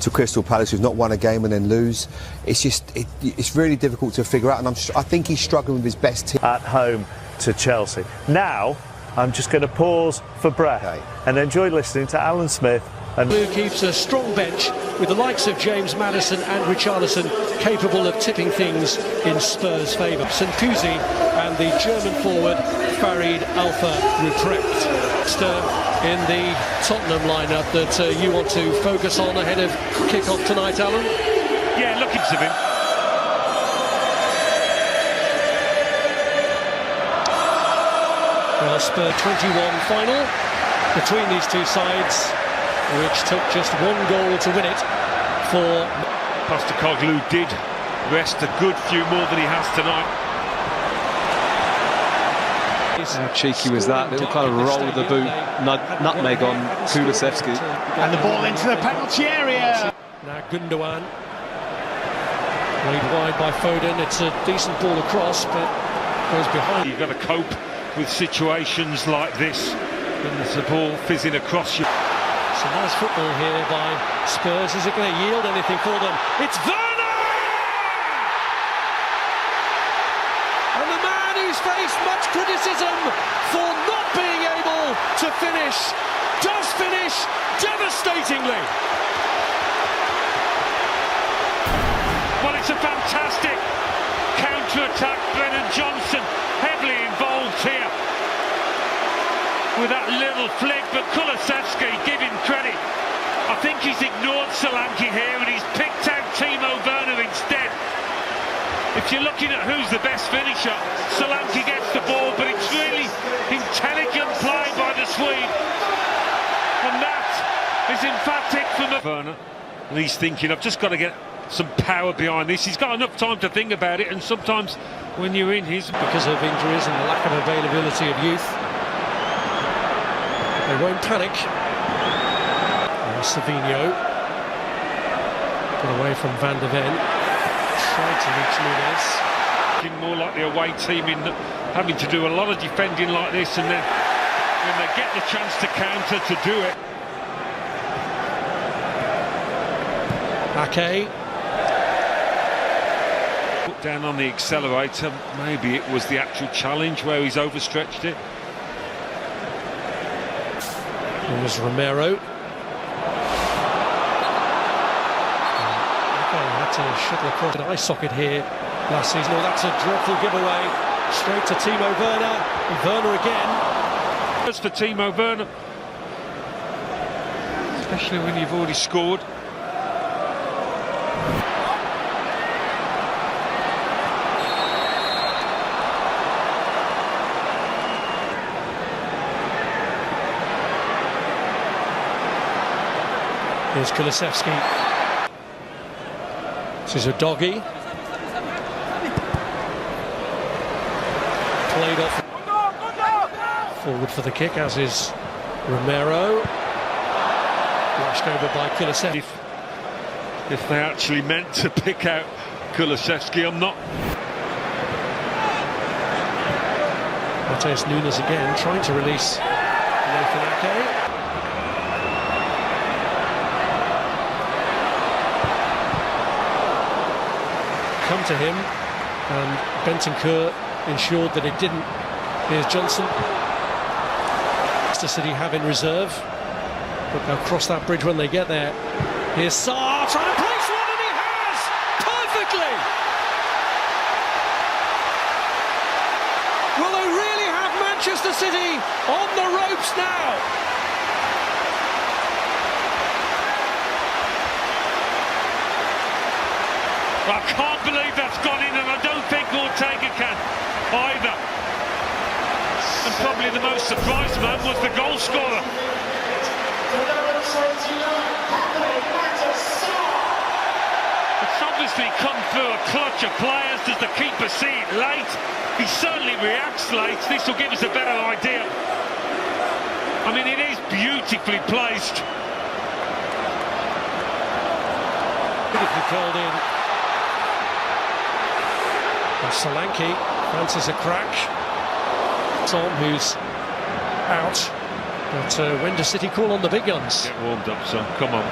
to Crystal Palace, who've not won a game and then lose. It's just it's really difficult to figure out, and I think he's struggling with his best team at home to Chelsea. Now I'm just going to pause for breath and enjoy listening to Alan Smith. And Blue keeps a strong bench with the likes of James Maddison and Richarlison capable of tipping things in Spurs' favour. St Kusi and the German forward Farid Alpha Ruprecht. In the Tottenham lineup that you want to focus on ahead of kick-off tonight, Alan? Yeah, looking to him. Well, Spurs 21 final between these two sides, which took just one goal to win it for... Postecoglou did rest a good few more than he has tonight. How cheeky was that? Little kind of roll of the boot, nutmeg on Kulusevski. And the ball into the penalty area. Now Gundogan, laid wide by Foden. It's a decent ball across, but goes behind. You've got to cope with situations like this when there's a ball fizzing across you. Some nice football here by Spurs. Is it going to yield anything for them? It's Werner! And the man who's faced much criticism for not being able to finish, does finish devastatingly. Well, it's a fantastic counter-attack. Brennan Johnson heavily involved here with that little flick, but Kulusevski, give him credit. I think he's ignored Solanke here and he's picked out Timo Werner instead. If you're looking at who's the best finisher, Solanke gets the ball, but it's really intelligent play by the Swede. And that is emphatic from Werner. And he's thinking, I've just got to get some power behind this. He's got enough time to think about it, and sometimes when you're in his... Because of injuries and the lack of availability of youth, they won't panic. Savinho got away from Van de Ven. Tried to reach Nunes. More like the away team in having to do a lot of defending like this, and then when they get the chance to counter, to do it. Ake. Put down on the accelerator. Maybe it was the actual challenge where he's overstretched it. It was Romero. Had to shuttle across an eye socket here last season. Oh, that's a dreadful giveaway. Straight to Timo Werner. And Werner again. As for Timo Werner, especially when you've already scored. Here's Kulusevski. This is a doggy. Played off. Forward for the kick, as is Romero. Lashed over by Kulusevski. If they actually meant to pick out Kulusevski, I'm not. Matheus Nunes again, trying to release Nathan Ake. Come to him, and Bentancur ensured that it didn't. Here's Johnson. Leicester City have in reserve, but they'll cross that bridge when they get there. Here's Sarr trying to place one, and he has perfectly. Will they really have Manchester City on the ropes now? I can't believe that's gone in, and I don't think Ortega can either. And probably the most surprised man was the goal scorer. It's obviously come through a clutch of players. Does the keeper see it late? He certainly reacts late. This will give us a better idea. I mean, it is beautifully placed. Beautifully curled in. And Solanke fancies a crack. Tom, who's out. But when does City call on the big guns? Get warmed up, son. Come on.